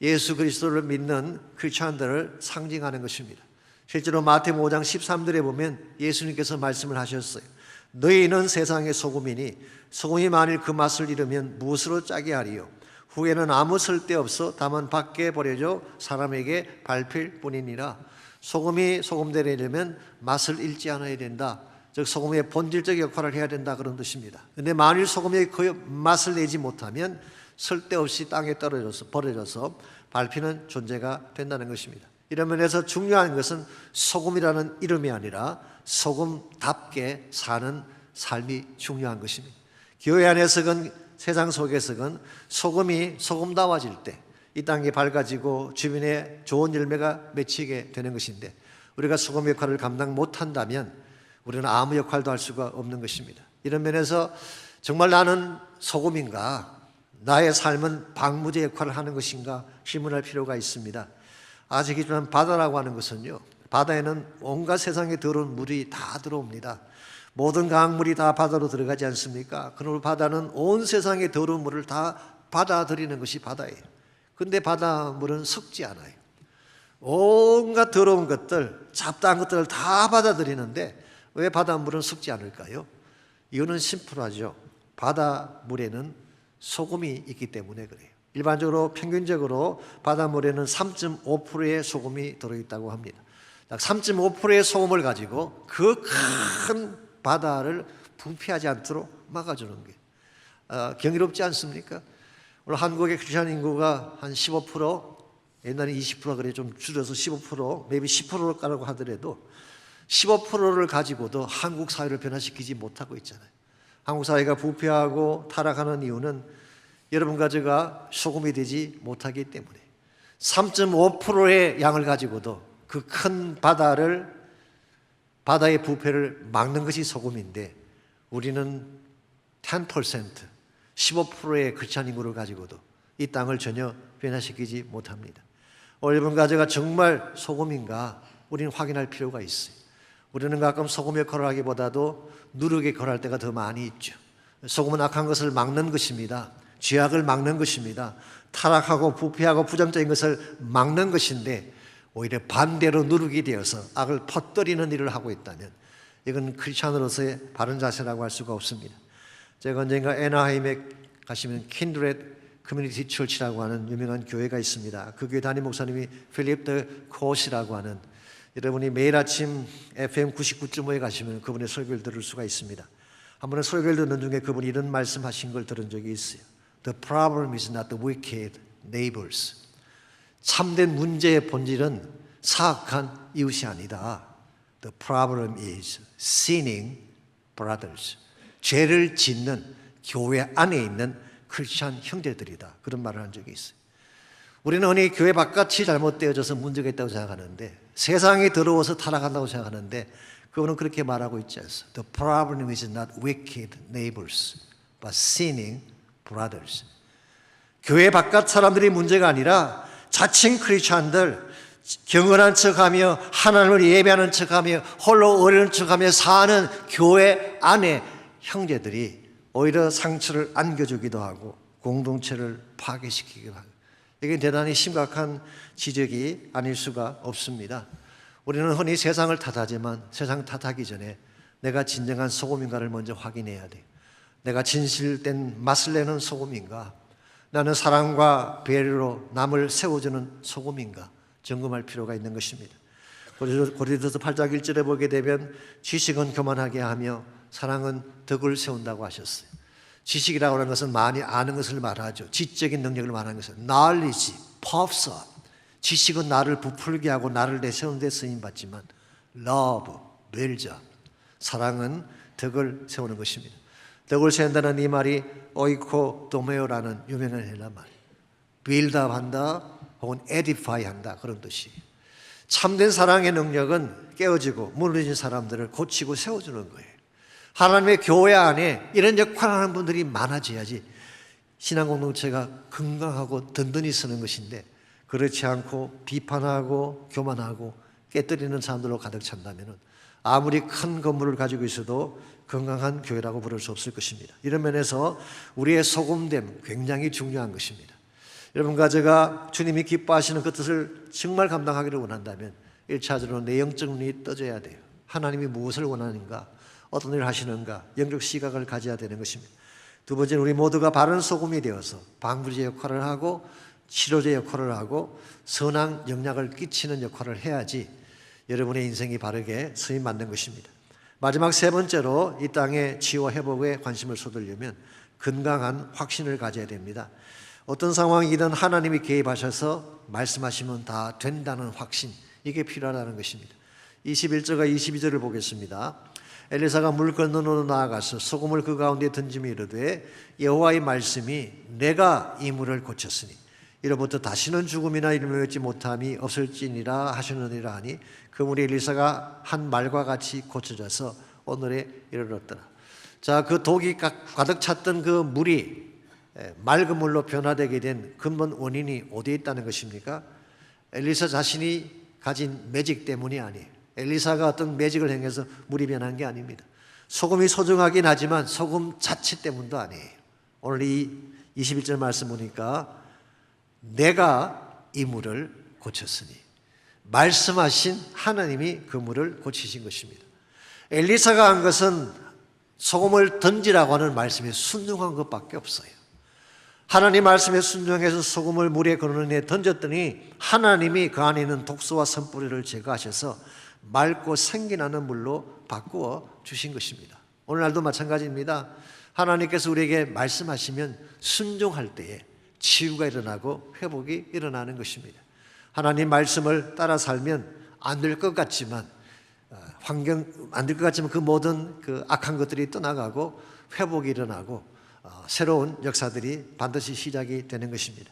예수 그리스도를 믿는 크리스찬들을 상징하는 것입니다. 실제로 마태복음 5장 13절에 보면 예수님께서 말씀을 하셨어요. 너희는 세상의 소금이니 소금이 만일 그 맛을 잃으면 무엇으로 짜게 하리요? 후에는 아무 쓸데없어 다만 밖에 버려져 사람에게 밟힐 뿐이니라. 소금이 소금되려면 맛을 잃지 않아야 된다. 즉 소금의 본질적 역할을 해야 된다, 그런 뜻입니다. 그런데 만일 소금이 그 맛을 내지 못하면 쓸데없이 땅에 버려져서 밟히는 존재가 된다는 것입니다. 이런 면에서 중요한 것은 소금이라는 이름이 아니라 소금답게 사는 삶이 중요한 것입니다. 교회 안에서건 세상 속에서건 소금이 소금다워질 때 이 땅이 밝아지고 주변에 좋은 열매가 맺히게 되는 것인데, 우리가 소금 역할을 감당 못한다면 우리는 아무 역할도 할 수가 없는 것입니다. 이런 면에서 정말 나는 소금인가? 나의 삶은 방부제 역할을 하는 것인가? 질문할 필요가 있습니다. 아시겠지만 바다라고 하는 것은요, 바다에는 온갖 세상의 더러운 물이 다 들어옵니다. 모든 강물이 다 바다로 들어가지 않습니까? 그러므로 바다는 온 세상의 더러운 물을 다 받아들이는 것이 바다예요. 근데 바닷물은 썩지 않아요. 온갖 더러운 것들, 잡다한 것들을 다 받아들이는데 왜 바닷물은 썩지 않을까요? 이유는 심플하죠. 바닷물에는 소금이 있기 때문에 그래요. 일반적으로 평균적으로 바닷물에는 3.5%의 소금이 들어있다고 합니다. 3.5%의 소금을 가지고 그 큰 바다를 부패하지 않도록 막아주는 게 경이롭지 않습니까? 오늘 한국의 크리스천 인구가 한 15%, 옛날에 20% 그래 좀 줄여서 15%, maybe 10%를 까라고 하더라도 15%를 가지고도 한국 사회를 변화시키지 못하고 있잖아요. 한국 사회가 부패하고 타락하는 이유는 여러분과 제가 소금이 되지 못하기 때문에 3.5%의 양을 가지고도 그 큰 바다의 부패를 막는 것이 소금인데 우리는 10%, 15%의 크리스찬 인구를 가지고도 이 땅을 전혀 변화시키지 못합니다. 여러분과 제가 정말 소금인가 우리는 확인할 필요가 있어요. 우리는 가끔 소금 역할을 하기보다도 누룩의 역할을 할 때가 더 많이 있죠. 소금은 악한 것을 막는 것입니다. 죄악을 막는 것입니다. 타락하고 부패하고 부정적인 것을 막는 것인데 오히려 반대로 누룩이 되어서 악을 퍼뜨리는 일을 하고 있다면 이건 크리스찬으로서의 바른 자세라고 할 수가 없습니다. 제가 언젠가 애나하임에 가시면 킨드렛 커뮤니티 처치라고 하는 유명한 교회가 있습니다. 그 교회 담임 목사님이 필립 더 콧이라고 하는, 여러분이 매일 아침 FM 99.5에 가시면 그분의 설교를 들을 수가 있습니다. 한 번은 설교를 듣는 중에 그분이 이런 말씀하신 걸 들은 적이 있어요. The problem is not the wicked neighbors. 참된 문제의 본질은 사악한 이웃이 아니다. The problem is sinning brothers. 죄를 짓는 교회 안에 있는 크리스찬 형제들이다. 그런 말을 한 적이 있어요. 우리는 흔히 교회 바깥이 잘못되어져서 문제가 있다고 생각하는데, 세상이 더러워서 타락한다고 생각하는데, 그분은 그렇게 말하고 있지 않습니다. The problem is not wicked neighbors, but sinning brothers. 교회 바깥 사람들이 문제가 아니라 자칭 크리스찬들, 경건한 척하며 하나님을 예배하는 척하며 홀로 어려운 척하며 사는 교회 안에 형제들이 오히려 상처를 안겨주기도 하고 공동체를 파괴시키기도 하고, 이게 대단히 심각한 지적이 아닐 수가 없습니다. 우리는 흔히 세상을 탓하지만 세상 탓하기 전에 내가 진정한 소금인가를 먼저 확인해야 돼요. 내가 진실된 맛을 내는 소금인가? 나는 사랑과 배려로 남을 세워주는 소금인가? 점검할 필요가 있는 것입니다. 고린도서 8장 1절에 보게 되면 지식은 교만하게 하며 사랑은 덕을 세운다고 하셨어요. 지식이라고 하는 것은 많이 아는 것을 말하죠. 지적인 능력을 말하는 것은 knowledge, puffs up. 지식은 나를 부풀게 하고 나를 내세우는 데 쓰임받지만 love, builds up. 사랑은 덕을 세우는 것입니다. 덕을 세운다는 이 말이 오이코도메오라는 유명한 헬라 말, build up 한다 혹은 edify 한다, 그런 뜻이에요. 참된 사랑의 능력은 깨어지고 무너진 사람들을 고치고 세워주는 거예요. 하나님의 교회 안에 이런 역할을 하는 분들이 많아져야지 신앙 공동체가 건강하고 든든히 서는 것인데, 그렇지 않고 비판하고 교만하고 깨뜨리는 사람들로 가득 찬다면 아무리 큰 건물을 가지고 있어도 건강한 교회라고 부를 수 없을 것입니다. 이런 면에서 우리의 소금됨 굉장히 중요한 것입니다. 여러분과 제가 주님이 기뻐하시는 그 뜻을 정말 감당하기를 원한다면 1차적으로 내 영적 눈이 떠져야 돼요. 하나님이 무엇을 원하는가, 어떤 일을 하시는가, 영적 시각을 가져야 되는 것입니다. 두 번째는 우리 모두가 바른 소금이 되어서 방부제 역할을 하고 치료제 역할을 하고 선한 영향을 끼치는 역할을 해야지 여러분의 인생이 바르게 쓰임받는 것입니다. 마지막 세 번째로 이 땅의 치유와 회복에 관심을 쏟으려면 건강한 확신을 가져야 됩니다. 어떤 상황이든 하나님이 개입하셔서 말씀하시면 다 된다는 확신, 이게 필요하다는 것입니다. 21절과 22절을 보겠습니다. 엘리사가 물 건너로 나아가서 소금을 그 가운데 던지며 이르되 여호와의 말씀이 내가 이 물을 고쳤으니 이로부터 다시는 죽음이나 이름을 얻지 못함이 없을지니라 하시느니라 하니 그 물이 엘리사가 한 말과 같이 고쳐져서 오늘에 이르렀더라. 자, 그 독이 가득 찼던 그 물이 맑은 물로 변화되게 된 근본 원인이 어디에 있다는 것입니까? 엘리사 자신이 가진 매직 때문이 아니에요. 엘리사가 어떤 매직을 행해서 물이 변한 게 아닙니다. 소금이 소중하긴 하지만 소금 자체 때문도 아니에요. 오늘 이 21절 말씀 보니까 내가 이 물을 고쳤으니, 말씀하신 하나님이 그 물을 고치신 것입니다. 엘리사가 한 것은 소금을 던지라고 하는 말씀에 순종한 것밖에 없어요. 하나님 말씀에 순종해서 소금을 물에 거느리에 던졌더니 하나님이 그 안에 있는 독소와 산뿌리를 제거하셔서 맑고 생기나는 물로 바꾸어 주신 것입니다. 오늘날도 마찬가지입니다. 하나님께서 우리에게 말씀하시면 순종할 때에 치유가 일어나고 회복이 일어나는 것입니다. 하나님 말씀을 따라 살면 안 될 것 같지만 안 될 것 같지만 그 모든 그 악한 것들이 떠나가고 회복이 일어나고 새로운 역사들이 반드시 시작이 되는 것입니다.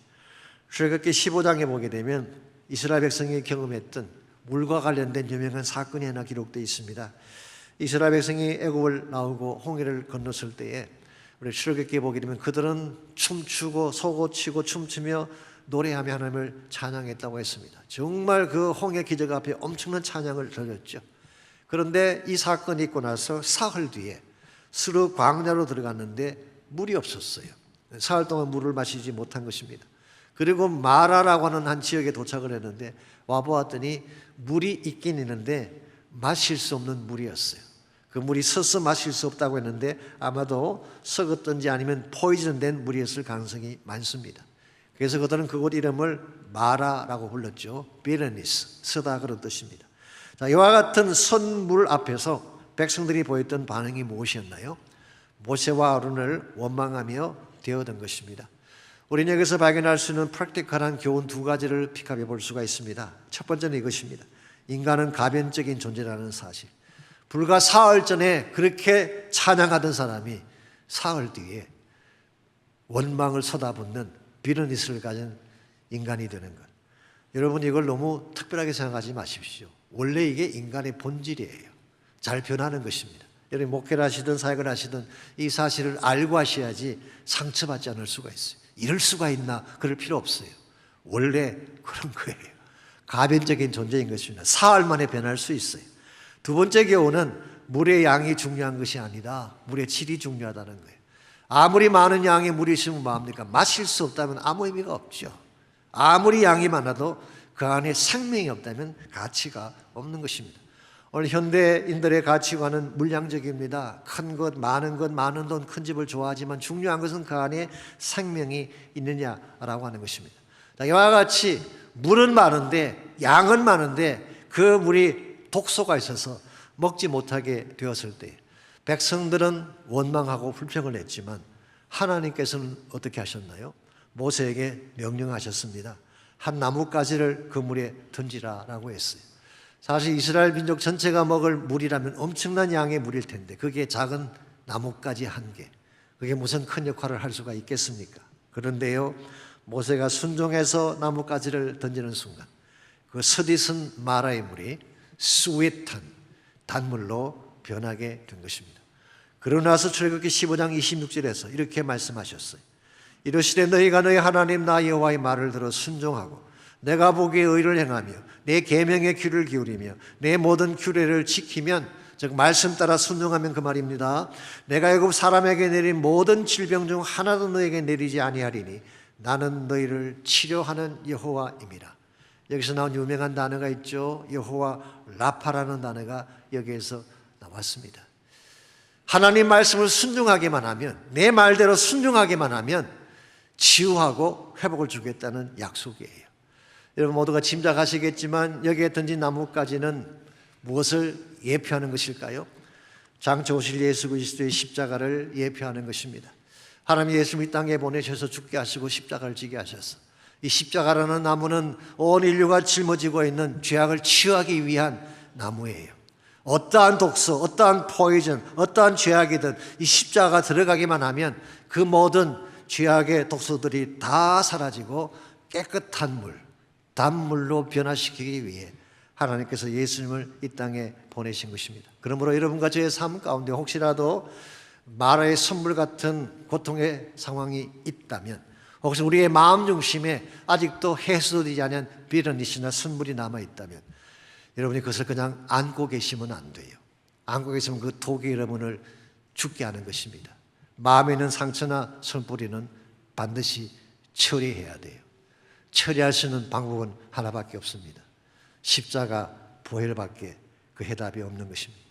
출애굽기 15장에 보게 되면 이스라엘 백성이 경험했던 물과 관련된 유명한 사건이 하나 기록되어 있습니다. 이스라엘 백성이 애굽을 나오고 홍해를 건넜을 때에 우리 출애굽기에 보게 되면 그들은 춤추고 소고치고 춤추며 노래하며 하나님을 찬양했다고 했습니다. 정말 그 홍해 기적 앞에 엄청난 찬양을 드렸죠. 그런데 이 사건이 있고 나서 사흘 뒤에 스르 광야로 들어갔는데 물이 없었어요. 사흘 동안 물을 마시지 못한 것입니다. 그리고 마라라고 하는 한 지역에 도착을 했는데 와보았더니 물이 있긴 있는데 마실 수 없는 물이었어요. 그 물이 서서 마실 수 없다고 했는데 아마도 썩었든지 아니면 포이즌된 물이었을 가능성이 많습니다. 그래서 그들은 그곳 이름을 마라라고 불렀죠. 비르니스, 서다 그런 뜻입니다. 자, 이와 같은 선물 앞에서 백성들이 보였던 반응이 무엇이었나요? 모세와 아론을 원망하며 되어든 것입니다. 우리는 여기서 발견할 수 있는 프랙티컬한 교훈 두 가지를 픽업해 볼 수가 있습니다. 첫 번째는 이것입니다. 인간은 가변적인 존재라는 사실. 불과 사흘 전에 그렇게 찬양하던 사람이 사흘 뒤에 원망을 쏟아붓는 비르니스를 가진 인간이 되는 것. 여러분, 이걸 너무 특별하게 생각하지 마십시오. 원래 이게 인간의 본질이에요. 잘 변하는 것입니다. 여러분, 목회를 하시든 사역을 하시든 이 사실을 알고 하셔야지 상처받지 않을 수가 있어요. 이럴 수가 있나? 그럴 필요 없어요. 원래 그런 거예요. 가변적인 존재인 것입니다. 사흘 만에 변할 수 있어요. 두 번째 교훈은 물의 양이 중요한 것이 아니라 물의 질이 중요하다는 거예요. 아무리 많은 양의 물이 있으면 뭐합니까? 마실 수 없다면 아무 의미가 없죠. 아무리 양이 많아도 그 안에 생명이 없다면 가치가 없는 것입니다. 오늘 현대인들의 가치관은 물량적입니다. 큰 것, 많은 돈, 큰 집을 좋아하지만 중요한 것은 그 안에 생명이 있느냐라고 하는 것입니다. 이와 같이 물은 많은데, 양은 많은데 그 물이 독소가 있어서 먹지 못하게 되었을 때 백성들은 원망하고 불평을 했지만 하나님께서는 어떻게 하셨나요? 모세에게 명령하셨습니다. 한 나뭇가지를 그 물에 던지라라고 했어요. 사실 이스라엘 민족 전체가 먹을 물이라면 엄청난 양의 물일 텐데 그게 작은 나뭇가지 한 개, 그게 무슨 큰 역할을 할 수가 있겠습니까? 그런데요, 모세가 순종해서 나뭇가지를 던지는 순간 그 스디슨 마라의 물이 스윗한 단물로 변하게 된 것입니다. 그러고 나서 출애굽기 15장 26절에서 이렇게 말씀하셨어요. 이르시되 너희가 너희 하나님 나 여호와의 말을 들어 순종하고 내가 보기에 의를 행하며 내 계명에 귀를 기울이며 내 모든 규례를 지키면, 즉 말씀 따라 순종하면 그 말입니다. 내가 애굽 사람에게 내린 모든 질병 중 하나도 너에게 내리지 아니하리니 나는 너희를 치료하는 여호와임이라. 여기서 나온 유명한 단어가 있죠. 여호와 라파라는 단어가 여기에서 나왔습니다. 하나님 말씀을 순종하기만 하면, 내 말대로 순종하기만 하면 치유하고 회복을 주겠다는 약속이에요. 여러분 모두가 짐작하시겠지만 여기에 던진 나뭇가지는 무엇을 예표하는 것일까요? 장차 오실 예수 그리스도의 십자가를 예표하는 것입니다. 하나님 예수님 이 땅에 보내셔서 죽게 하시고 십자가를 지게 하셔서 이 십자가라는 나무는 온 인류가 짊어지고 있는 죄악을 치유하기 위한 나무예요. 어떠한 독소, 어떠한 포이즌, 어떠한 죄악이든 이 십자가가 들어가기만 하면 그 모든 죄악의 독소들이 다 사라지고 깨끗한 물, 단물로 변화시키기 위해 하나님께서 예수님을 이 땅에 보내신 것입니다. 그러므로 여러분과 저의 삶 가운데 혹시라도 마라의 선물 같은 고통의 상황이 있다면, 혹시 우리의 마음 중심에 아직도 해소되지 않은 비련이시나 선물이 남아 있다면, 여러분이 그것을 그냥 안고 계시면 안 돼요. 안고 계시면 그 독의 여러분을 죽게 하는 것입니다. 마음에 있는 상처나 선뿌리는 반드시 처리해야 돼요. 처리할 수 있는 방법은 하나밖에 없습니다. 십자가 보혈밖에 그 해답이 없는 것입니다.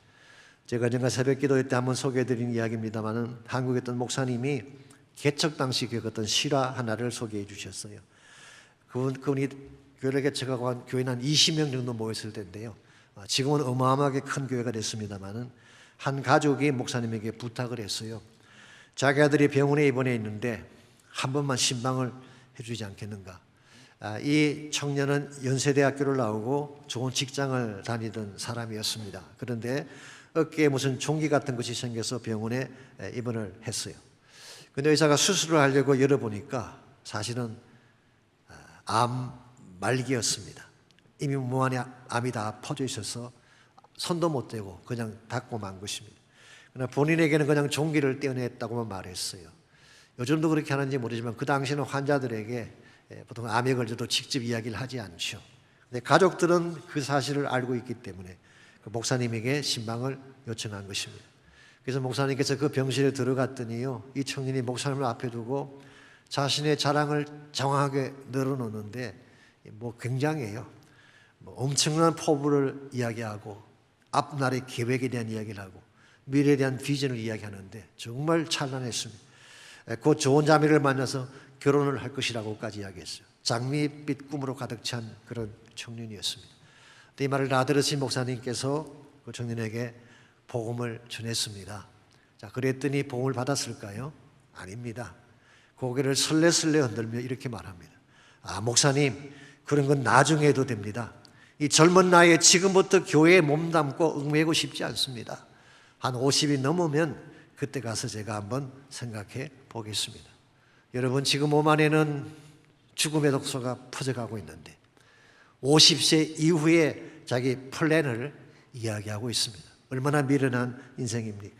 제가 언젠가 새벽 기도회 때 한번 소개해드린 이야기입니다만, 한국에 있던 목사님이 개척 당시 겪었던 실화 하나를 소개해 주셨어요. 그분이 교회를 개척하고 한 교회는 한 20명 정도 모였을 텐데요. 지금은 어마어마하게 큰 교회가 됐습니다만, 한 가족이 목사님에게 부탁을 했어요. 자기 아들이 병원에 입원해 있는데 한 번만 신방을 해주지 않겠는가. 이 청년은 연세대학교를 나오고 좋은 직장을 다니던 사람이었습니다. 그런데 어깨에 무슨 종기 같은 것이 생겨서 병원에 입원을 했어요. 근데 의사가 수술을 하려고 열어보니까 사실은 암 말기였습니다. 이미 몸 안에 암이 다 퍼져 있어서 손도 못 대고 그냥 닫고 만 것입니다. 그러나 본인에게는 그냥 종기를 떼어냈다고만 말했어요. 요즘도 그렇게 하는지 모르지만 그 당시에는 환자들에게 보통 암에 걸려도 직접 이야기를 하지 않죠. 근데 가족들은 그 사실을 알고 있기 때문에 그 목사님에게 신방을 요청한 것입니다. 그래서 목사님께서 그 병실에 들어갔더니요, 이 청년이 목사님을 앞에 두고 자신의 자랑을 장황하게 늘어놓는데 굉장해요. 엄청난 포부를 이야기하고 앞날의 계획에 대한 이야기를 하고 미래에 대한 비전을 이야기하는데 정말 찬란했습니다. 곧 좋은 자매를 만나서 결혼을 할 것이라고까지 이야기했어요. 장밋빛 꿈으로 가득 찬 그런 청년이었습니다. 이 말을 다 들으신 목사님께서 그 청년에게 복음을 전했습니다. 자, 그랬더니 복음을 받았을까요? 아닙니다. 고개를 설레설레 흔들며 이렇게 말합니다. 목사님, 그런 건 나중에 해도 됩니다. 이 젊은 나이에 지금부터 교회에 몸담고 응매고 싶지 않습니다. 한 50이 넘으면 그때 가서 제가 한번 생각해 보겠습니다. 여러분, 지금 몸 안에는 죽음의 독소가 퍼져가고 있는데 50세 이후에 자기 플랜을 이야기하고 있습니다. 얼마나 미련한 인생입니까?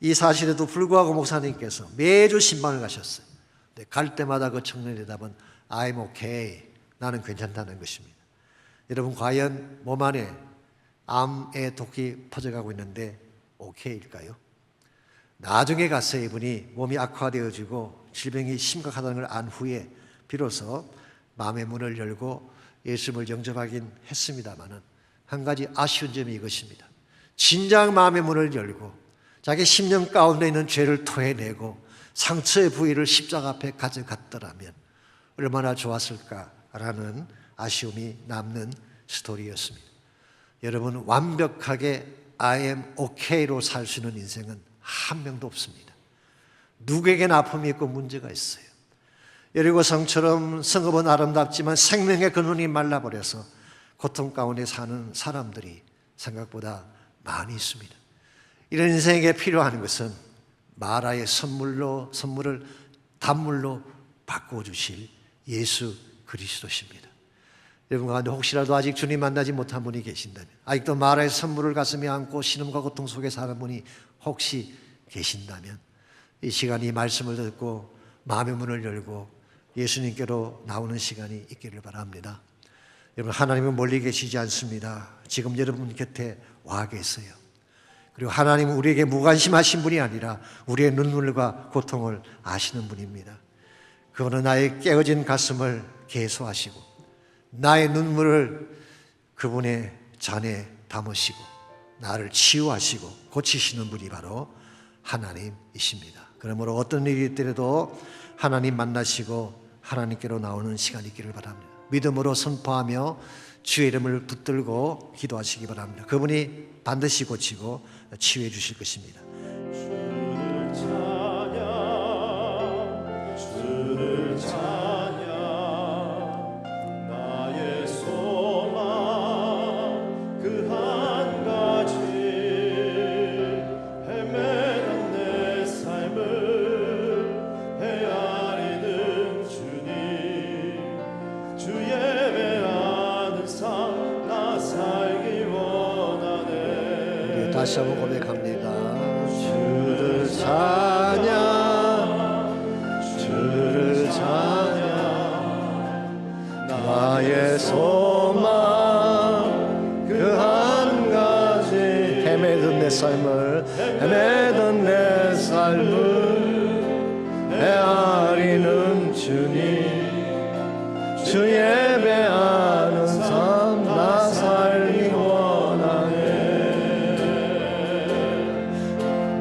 이 사실에도 불구하고 목사님께서 매주 신방을 가셨어요. 갈 때마다 그 청년의 대답은 I'm okay, 나는 괜찮다는 것입니다. 여러분, 과연 몸 안에 암의 독이 퍼져가고 있는데 오케이일까요? 나중에 가서 이분이 몸이 악화되어지고 질병이 심각하다는 걸 안 후에 비로소 마음의 문을 열고 예수님을 영접하긴 했습니다마는 한 가지 아쉬운 점이 이것입니다. 진작 마음의 문을 열고 자기 심령 가운데 있는 죄를 토해내고 상처의 부위를 십자가 앞에 가져갔더라면 얼마나 좋았을까라는 아쉬움이 남는 스토리였습니다. 여러분, 완벽하게 I am okay로 살 수 있는 인생은 한 명도 없습니다. 누구에게나 아픔이 있고 문제가 있어요. 여리고성처럼 성읍은 아름답지만 생명의 근원이 말라버려서 고통 가운데 사는 사람들이 생각보다 많이 있습니다. 이런 인생에게 필요한 것은 마라의 선물을 단물로 바꿔주실 예수 그리스도십니다. 여러분 가운데 혹시라도 아직 주님 만나지 못한 분이 계신다면, 아직도 마라의 선물을 가슴에 안고 신음과 고통 속에 사는 분이 혹시 계신다면, 이 시간이 말씀을 듣고 마음의 문을 열고 예수님께로 나오는 시간이 있기를 바랍니다. 여러분, 하나님은 멀리 계시지 않습니다. 지금 여러분 곁에 와 계세요. 그리고 하나님은 우리에게 무관심하신 분이 아니라 우리의 눈물과 고통을 아시는 분입니다. 그분은 나의 깨어진 가슴을 개소하시고 나의 눈물을 그분의 잔에 담으시고 나를 치유하시고 고치시는 분이 바로 하나님이십니다. 그러므로 어떤 일이 있더라도 하나님 만나시고 하나님께로 나오는 시간이 있기를 바랍니다. 믿음으로 선포하며 주의 이름을 붙들고 기도하시기 바랍니다. 그분이 반드시 고치고 치유해 주실 것입니다. 주를 찬양, 나의 소망 그 한 가지, 헤매는 내 삶을 헤아리는 주님, 주 예배하는 삶 나 살기 원하네. 다시 한번 고백합니다. 주를 찬양 주를 찬양 나의 소망 그 한 가지 헤매던 내 삶을 헤아리는 주님 주 예배하는 삶 나 살기 원하네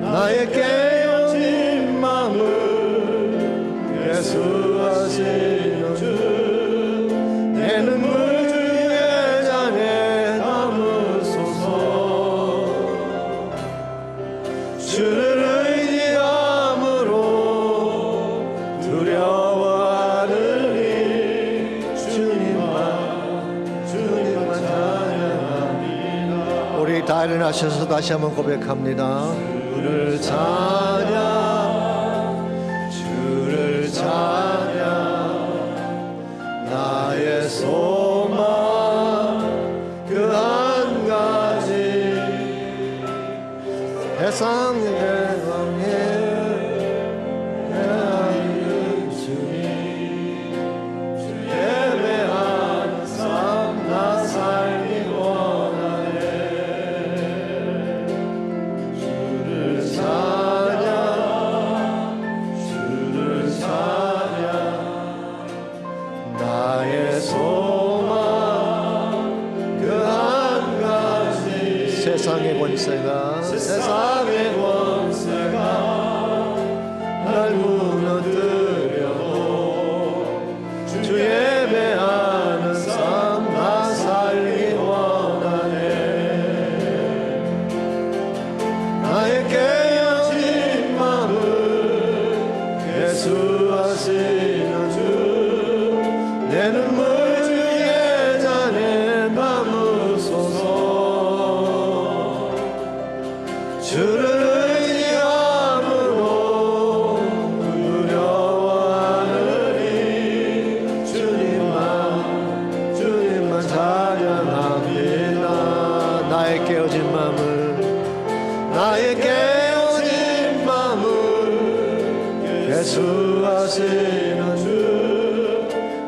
나의 깨어진 마음을 예수하시는 주 내 눈물 주의 잔에 담으소서 주를 의지함으로 두려워하느니 주님만 찬양합니다. 우리 다 일어나셔서 다시 한번 고백합니다. 주를 찬양 나의 소망 그 한 가지 세상의 대왕에 대하는 주님 주 예배하는 삶 나 살기 원하네 주를 찬양 나의 소망 그 한 가지 세상의 권세가 날 무너뜨려도 주 예배하는 삶 나 살기 원하네 나의 깨어진 마음을 예수하시는 주 내 눈물 주의 잔에 담으소서 주를 의지함으로 두려워하느니 주님만 찬양합니다 나의 깨어진 마음을 예수하시는 주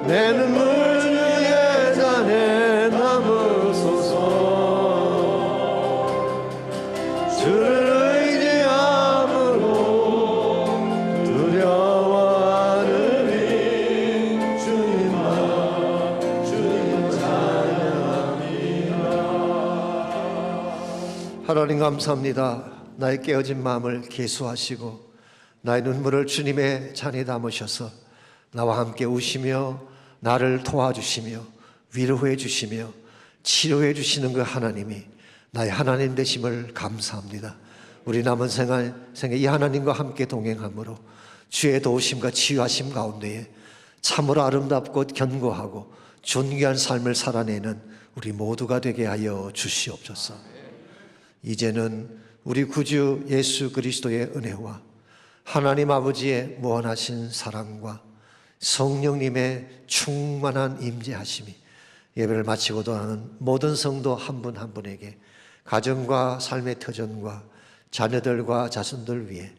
내 눈물 주의 잔에 담으소서 주를 의지함으로 두려워하느니 주님만 찬양합니다. 하나님 감사합니다. 나의 깨어진 마음을 계수하시고 나의 눈물을 주님의 잔에 담으셔서 나와 함께 우시며 나를 도와주시며 위로해 주시며 치료해 주시는 그 하나님이 나의 하나님 되심을 감사합니다. 우리 남은 생에 이 하나님과 함께 동행함으로 주의 도우심과 치유하심 가운데에 참으로 아름답고 견고하고 존귀한 삶을 살아내는 우리 모두가 되게 하여 주시옵소서. 이제는 우리 구주 예수 그리스도의 은혜와 하나님 아버지의 무한하신 사랑과 성령님의 충만한 임재하심이 예배를 마치고도 하는 모든 성도 한 분 한 분에게 가정과 삶의 터전과 자녀들과 자손들 위해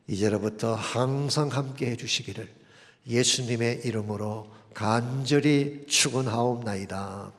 이제로부터 항상 함께 해주시기를 예수님의 이름으로 간절히 축원하옵나이다.